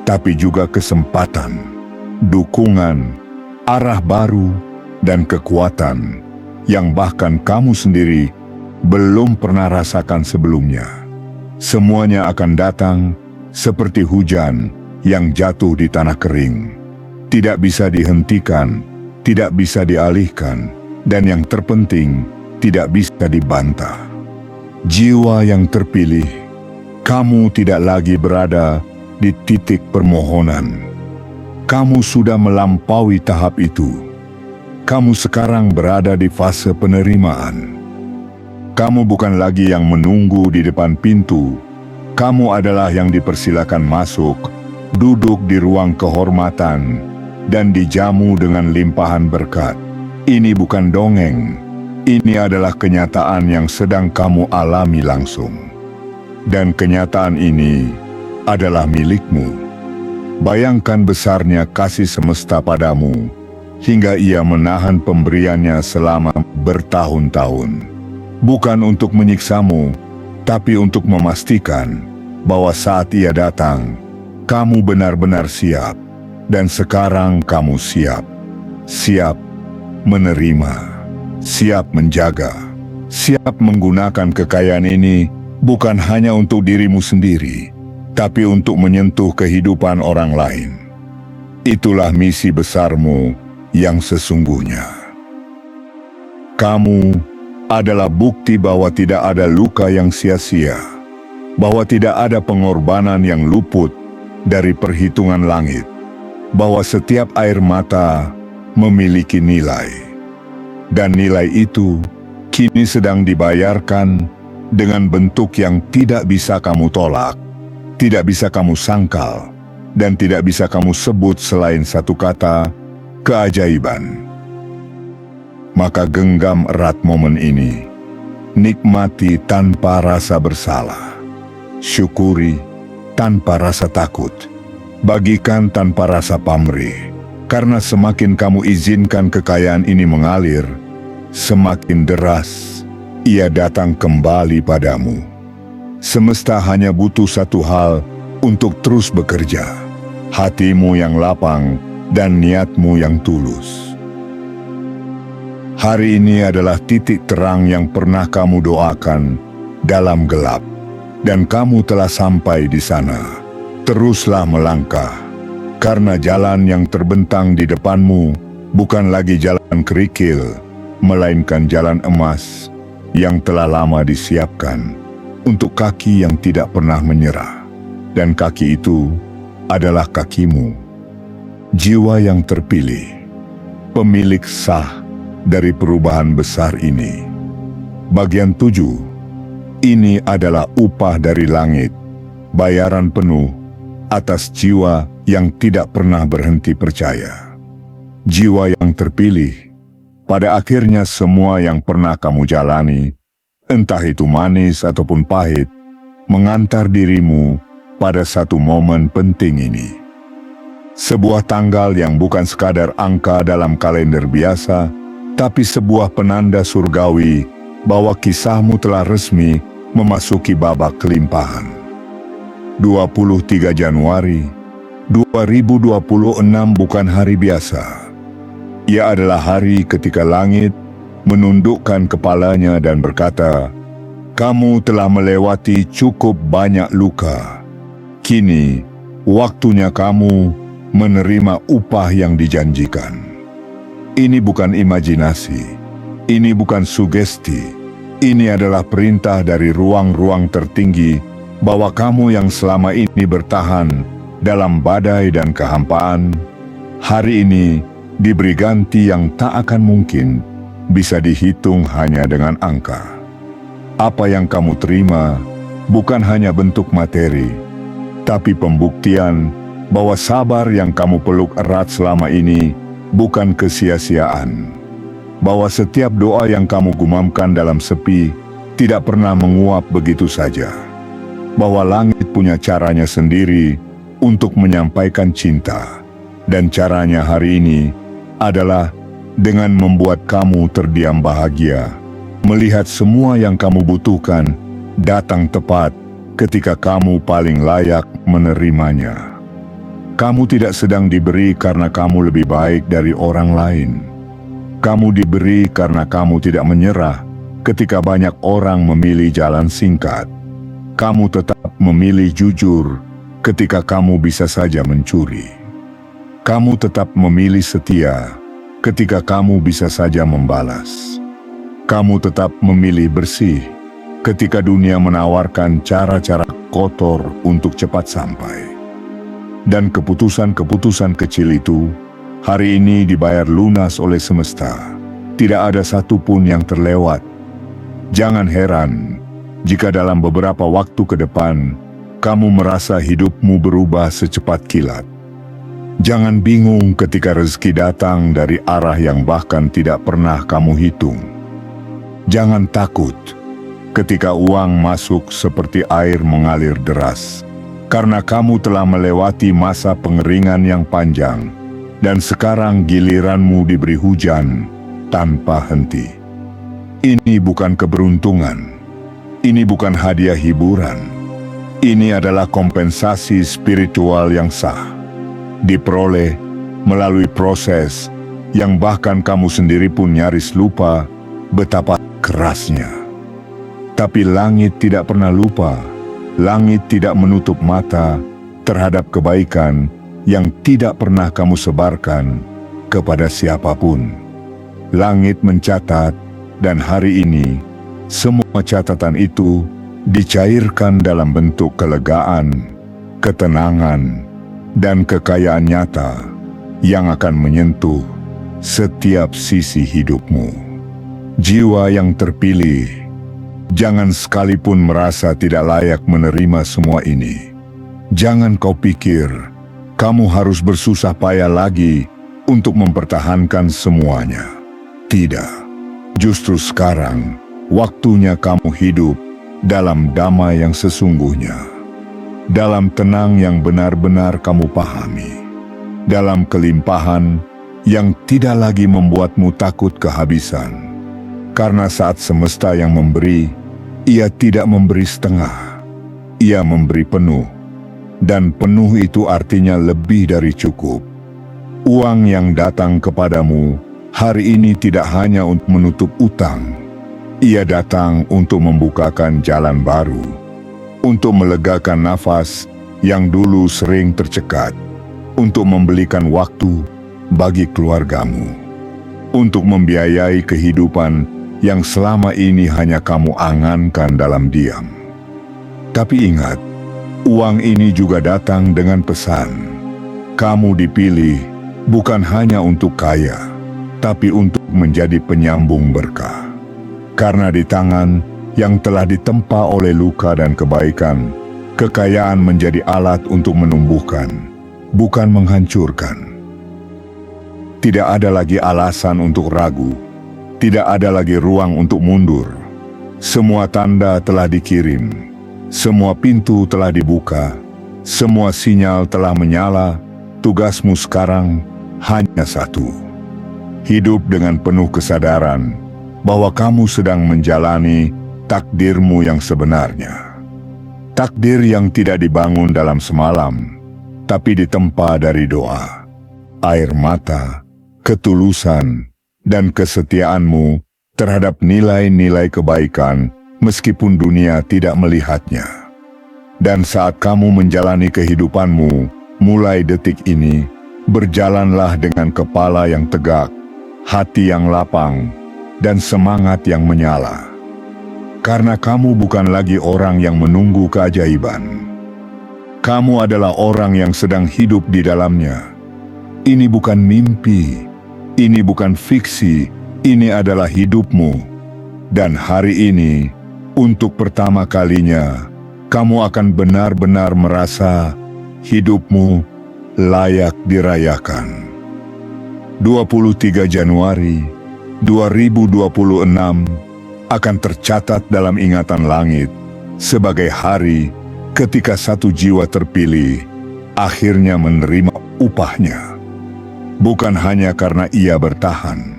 Speaker 1: tapi juga kesempatan, dukungan, arah baru, dan kekuatan yang bahkan kamu sendiri belum pernah rasakan sebelumnya. Semuanya akan datang seperti hujan yang jatuh di tanah kering. Tidak bisa dihentikan, tidak bisa dialihkan, dan yang terpenting, tidak bisa dibantah. Jiwa yang terpilih, kamu tidak lagi berada di titik permohonan. Kamu sudah melampaui tahap itu. Kamu sekarang berada di fase penerimaan. Kamu bukan lagi yang menunggu di depan pintu. Kamu adalah yang dipersilakan masuk, duduk di ruang kehormatan, dan dijamu dengan limpahan berkat. Ini bukan dongeng. Ini adalah kenyataan yang sedang kamu alami langsung. Dan kenyataan ini adalah milikmu. Bayangkan besarnya kasih semesta padamu, hingga ia menahan pemberiannya selama bertahun-tahun. Bukan untuk menyiksamu, tapi untuk memastikan bahwa saat ia datang, kamu benar-benar siap. Dan sekarang kamu siap. Siap menerima, siap menjaga, siap menggunakan kekayaan ini bukan hanya untuk dirimu sendiri, tapi untuk menyentuh kehidupan orang lain. Itulah misi besarmu yang sesungguhnya. Kamu adalah bukti bahwa tidak ada luka yang sia-sia, bahwa tidak ada pengorbanan yang luput dari perhitungan langit, bahwa setiap air mata memiliki nilai. Dan nilai itu kini sedang dibayarkan dengan bentuk yang tidak bisa kamu tolak, tidak bisa kamu sangkal, dan tidak bisa kamu sebut selain satu kata, keajaiban. Maka genggam erat momen ini, nikmati tanpa rasa bersalah, syukuri tanpa rasa takut, bagikan tanpa rasa pamrih, karena semakin kamu izinkan kekayaan ini mengalir, semakin deras ia datang kembali padamu. Semesta hanya butuh satu hal untuk terus bekerja, hatimu yang lapang dan niatmu yang tulus. Hari ini adalah titik terang yang pernah kamu doakan dalam gelap, dan kamu telah sampai di sana. Teruslah melangkah, karena jalan yang terbentang di depanmu bukan lagi jalan kerikil, melainkan jalan emas yang telah lama disiapkan untuk kaki yang tidak pernah menyerah. Dan kaki itu adalah kakimu. Jiwa yang terpilih, pemilik sah dari perubahan besar ini. Bagian 7, ini adalah upah dari langit, bayaran penuh atas jiwa yang tidak pernah berhenti percaya. Jiwa yang terpilih, pada akhirnya semua yang pernah kamu jalani, entah itu manis ataupun pahit, mengantar dirimu pada satu momen penting ini. Sebuah tanggal yang bukan sekadar angka dalam kalender biasa, tapi sebuah penanda surgawi bahwa kisahmu telah resmi memasuki babak kelimpahan. 23 Januari 2026 bukan hari biasa. Ia adalah hari ketika langit menundukkan kepalanya dan berkata, "Kamu telah melewati cukup banyak luka. Kini, waktunya kamu menerima upah yang dijanjikan." Ini bukan imajinasi, ini bukan sugesti, ini adalah perintah dari ruang-ruang tertinggi bahwa kamu yang selama ini bertahan dalam badai dan kehampaan, hari ini diberi ganti yang tak akan mungkin bisa dihitung hanya dengan angka. Apa yang kamu terima bukan hanya bentuk materi, tapi pembuktian bahwa sabar yang kamu peluk erat selama ini bukan kesia-siaan, bahwa setiap doa yang kamu gumamkan dalam sepi tidak pernah menguap begitu saja. Bahwa langit punya caranya sendiri untuk menyampaikan cinta. Dan caranya hari ini adalah dengan membuat kamu terdiam bahagia, melihat semua yang kamu butuhkan datang tepat ketika kamu paling layak menerimanya. Kamu tidak sedang diberi karena kamu lebih baik dari orang lain. Kamu diberi karena kamu tidak menyerah ketika banyak orang memilih jalan singkat. Kamu tetap memilih jujur ketika kamu bisa saja mencuri. Kamu tetap memilih setia ketika kamu bisa saja membalas. Kamu tetap memilih bersih ketika dunia menawarkan cara-cara kotor untuk cepat sampai. Dan keputusan-keputusan kecil itu hari ini dibayar lunas oleh semesta. Tidak ada satupun yang terlewat. Jangan heran jika dalam beberapa waktu ke depan kamu merasa hidupmu berubah secepat kilat. Jangan bingung ketika rezeki datang dari arah yang bahkan tidak pernah kamu hitung. Jangan takut ketika uang masuk seperti air mengalir deras, karena kamu telah melewati masa pengeringan yang panjang, dan sekarang giliranmu diberi hujan tanpa henti. Ini bukan keberuntungan, ini bukan hadiah hiburan, ini adalah kompensasi spiritual yang sah, diperoleh melalui proses yang bahkan kamu sendiri pun nyaris lupa betapa kerasnya. Tapi langit tidak pernah lupa. Langit tidak menutup mata terhadap kebaikan yang tidak pernah kamu sebarkan kepada siapapun. Langit mencatat, dan hari ini semua catatan itu dicairkan dalam bentuk kelegaan, ketenangan, dan kekayaan nyata yang akan menyentuh setiap sisi hidupmu. Jiwa yang terpilih, jangan sekalipun merasa tidak layak menerima semua ini. Jangan kau pikir kamu harus bersusah payah lagi untuk mempertahankan semuanya. Tidak. Justru sekarang waktunya kamu hidup dalam damai yang sesungguhnya. Dalam tenang yang benar-benar kamu pahami. Dalam kelimpahan yang tidak lagi membuatmu takut kehabisan. Karena saat semesta yang memberi, Ia tidak memberi setengah, Ia memberi penuh. Dan penuh itu artinya lebih dari cukup. Uang yang datang kepadamu hari ini tidak hanya untuk menutup utang. Ia datang untuk membukakan jalan baru, untuk melegakan nafas yang dulu sering tercekat, untuk membelikan waktu bagi keluargamu, untuk membiayai kehidupan yang selama ini hanya kamu angankan dalam diam. Tapi ingat, uang ini juga datang dengan pesan. Kamu dipilih bukan hanya untuk kaya, tapi untuk menjadi penyambung berkah. Karena di tangan yang telah ditempa oleh luka dan kebaikan, kekayaan menjadi alat untuk menumbuhkan, bukan menghancurkan. Tidak ada lagi alasan untuk ragu. Tidak ada lagi ruang untuk mundur. Semua tanda telah dikirim. Semua pintu telah dibuka. Semua sinyal telah menyala. Tugasmu sekarang hanya satu. Hidup dengan penuh kesadaran bahwa kamu sedang menjalani takdirmu yang sebenarnya. Takdir yang tidak dibangun dalam semalam, tapi ditempa dari doa, air mata, ketulusan, dan kesetiaanmu terhadap nilai-nilai kebaikan meskipun dunia tidak melihatnya. Dan saat kamu menjalani kehidupanmu, mulai detik ini, berjalanlah dengan kepala yang tegak, hati yang lapang, dan semangat yang menyala. Karena kamu bukan lagi orang yang menunggu keajaiban. Kamu adalah orang yang sedang hidup di dalamnya. Ini bukan mimpi. Ini bukan fiksi, ini adalah hidupmu. Dan hari ini, untuk pertama kalinya, kamu akan benar-benar merasa hidupmu layak dirayakan. 23 Januari 2026 akan tercatat dalam ingatan langit sebagai hari ketika satu jiwa terpilih akhirnya menerima upahnya. Bukan hanya karena ia bertahan,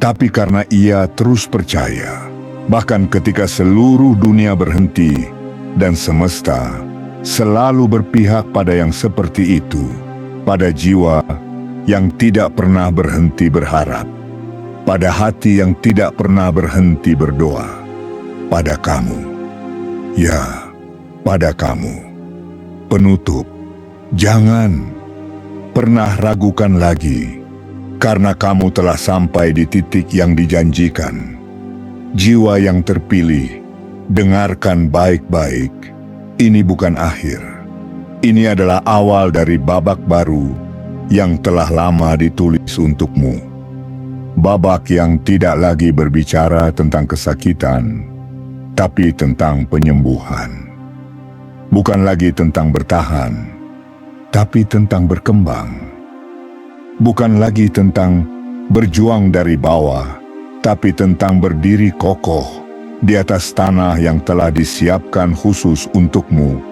Speaker 1: tapi karena ia terus percaya. Bahkan ketika seluruh dunia berhenti dan semesta selalu berpihak pada yang seperti itu, pada jiwa yang tidak pernah berhenti berharap, pada hati yang tidak pernah berhenti berdoa, pada kamu. Ya, pada kamu. Penutup, jangan pernah ragukan lagi, karena kamu telah sampai di titik yang dijanjikan. Jiwa yang terpilih, dengarkan baik-baik. Ini bukan akhir. Ini adalah awal dari babak baru yang telah lama ditulis untukmu. Babak yang tidak lagi berbicara tentang kesakitan, tapi tentang penyembuhan. Bukan lagi tentang bertahan, tapi tentang berkembang. Bukan lagi tentang berjuang dari bawah, tapi tentang berdiri kokoh di atas tanah yang telah disiapkan khusus untukmu.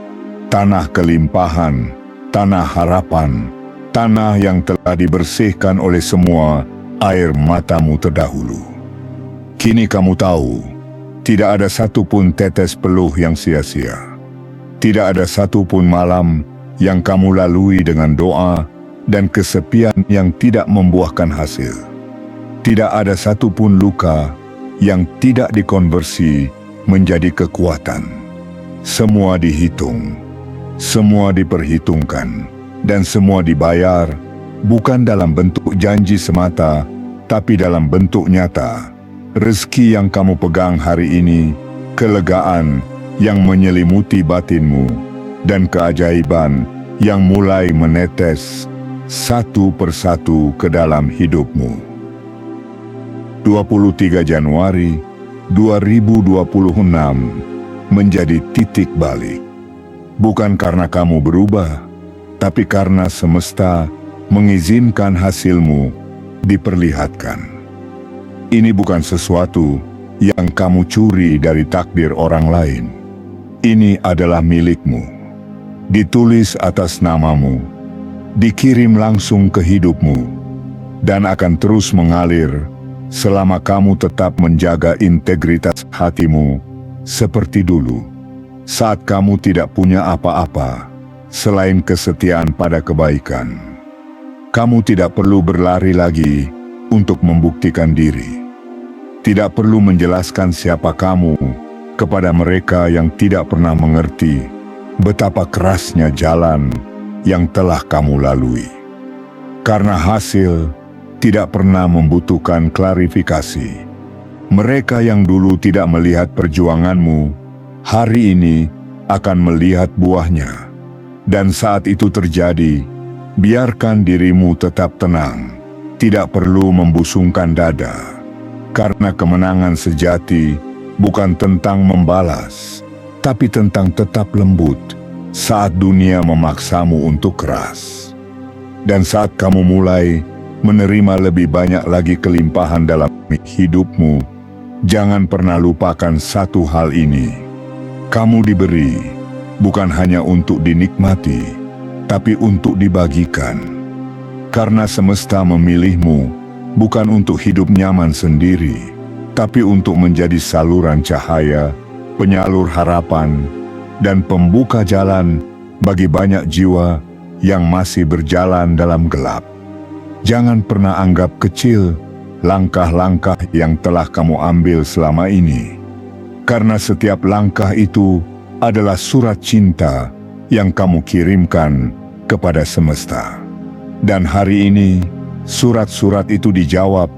Speaker 1: Tanah kelimpahan, tanah harapan, tanah yang telah dibersihkan oleh semua air matamu terdahulu. Kini kamu tahu, tidak ada satupun tetes peluh yang sia-sia. Tidak ada satupun malam yang kamu lalui dengan doa dan kesepian yang tidak membuahkan hasil. Tidak ada satupun luka yang tidak dikonversi menjadi kekuatan. Semua dihitung, semua diperhitungkan, dan semua dibayar, bukan dalam bentuk janji semata, tapi dalam bentuk nyata. Rezeki yang kamu pegang hari ini, kelegaan yang menyelimuti batinmu, dan keajaiban yang mulai menetes satu persatu ke dalam hidupmu. 23 Januari 2026 menjadi titik balik. Bukan karena kamu berubah, tapi karena semesta mengizinkan hasilmu diperlihatkan. Ini bukan sesuatu yang kamu curi dari takdir orang lain. Ini adalah milikmu. Ditulis atas namamu, dikirim langsung ke hidupmu, dan akan terus mengalir selama kamu tetap menjaga integritas hatimu seperti dulu, saat kamu tidak punya apa-apa selain kesetiaan pada kebaikan. Kamu tidak perlu berlari lagi untuk membuktikan diri. Tidak perlu menjelaskan siapa kamu kepada mereka yang tidak pernah mengerti betapa kerasnya jalan yang telah kamu lalui. Karena hasil tidak pernah membutuhkan klarifikasi. Mereka yang dulu tidak melihat perjuanganmu, hari ini akan melihat buahnya. Dan saat itu terjadi, biarkan dirimu tetap tenang. Tidak perlu membusungkan dada. Karena kemenangan sejati bukan tentang membalas, tapi tentang tetap lembut saat dunia memaksamu untuk keras. Dan saat kamu mulai menerima lebih banyak lagi kelimpahan dalam hidupmu, jangan pernah lupakan satu hal ini. Kamu diberi bukan hanya untuk dinikmati, tapi untuk dibagikan. Karena semesta memilihmu bukan untuk hidup nyaman sendiri, tapi untuk menjadi saluran cahaya, penyalur harapan, dan pembuka jalan bagi banyak jiwa yang masih berjalan dalam gelap. Jangan pernah anggap kecil langkah-langkah yang telah kamu ambil selama ini. Karena setiap langkah itu adalah surat cinta yang kamu kirimkan kepada semesta. Dan hari ini, surat-surat itu dijawab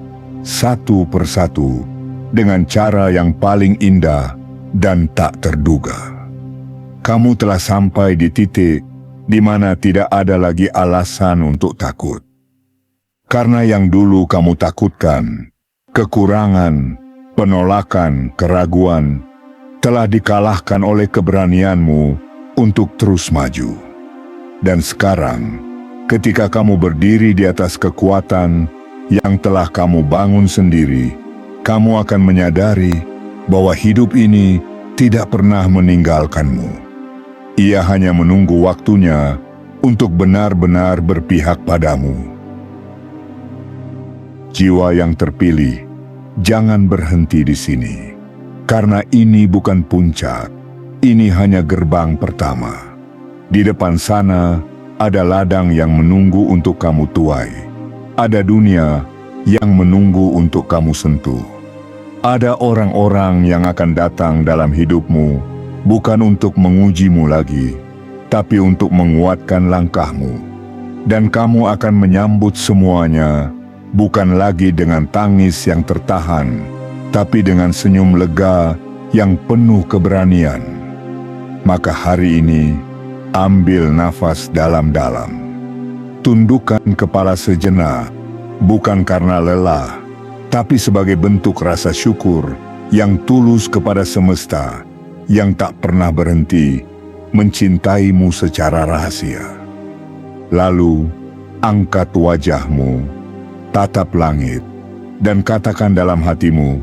Speaker 1: satu persatu dengan cara yang paling indah dan tak terduga. Kamu telah sampai di titik di mana tidak ada lagi alasan untuk takut. Karena yang dulu kamu takutkan, kekurangan, penolakan, keraguan, telah dikalahkan oleh keberanianmu untuk terus maju. Dan sekarang, ketika kamu berdiri di atas kekuatan yang telah kamu bangun sendiri, kamu akan menyadari bahwa hidup ini tidak pernah meninggalkanmu. Ia hanya menunggu waktunya untuk benar-benar berpihak padamu. Jiwa yang terpilih, jangan berhenti di sini. Karena ini bukan puncak, ini hanya gerbang pertama. Di depan sana, ada ladang yang menunggu untuk kamu tuai. Ada dunia yang menunggu untuk kamu sentuh. Ada orang-orang yang akan datang dalam hidupmu, bukan untuk mengujimu lagi, tapi untuk menguatkan langkahmu. Dan kamu akan menyambut semuanya, bukan lagi dengan tangis yang tertahan, tapi dengan senyum lega yang penuh keberanian. Maka hari ini, ambil nafas dalam-dalam. Tundukkan kepala sejenak, bukan karena lelah, tapi sebagai bentuk rasa syukur yang tulus kepada semesta, yang tak pernah berhenti mencintaimu secara rahasia. Lalu, angkat wajahmu, tatap langit, dan katakan dalam hatimu,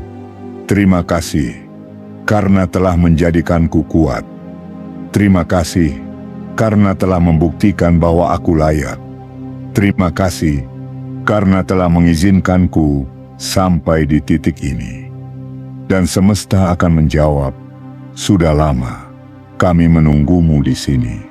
Speaker 1: "Terima kasih, karena telah menjadikanku kuat. Terima kasih, karena telah membuktikan bahwa aku layak. Terima kasih, karena telah mengizinkanku sampai di titik ini." Dan semesta akan menjawab, "Sudah lama kami menunggumu di sini."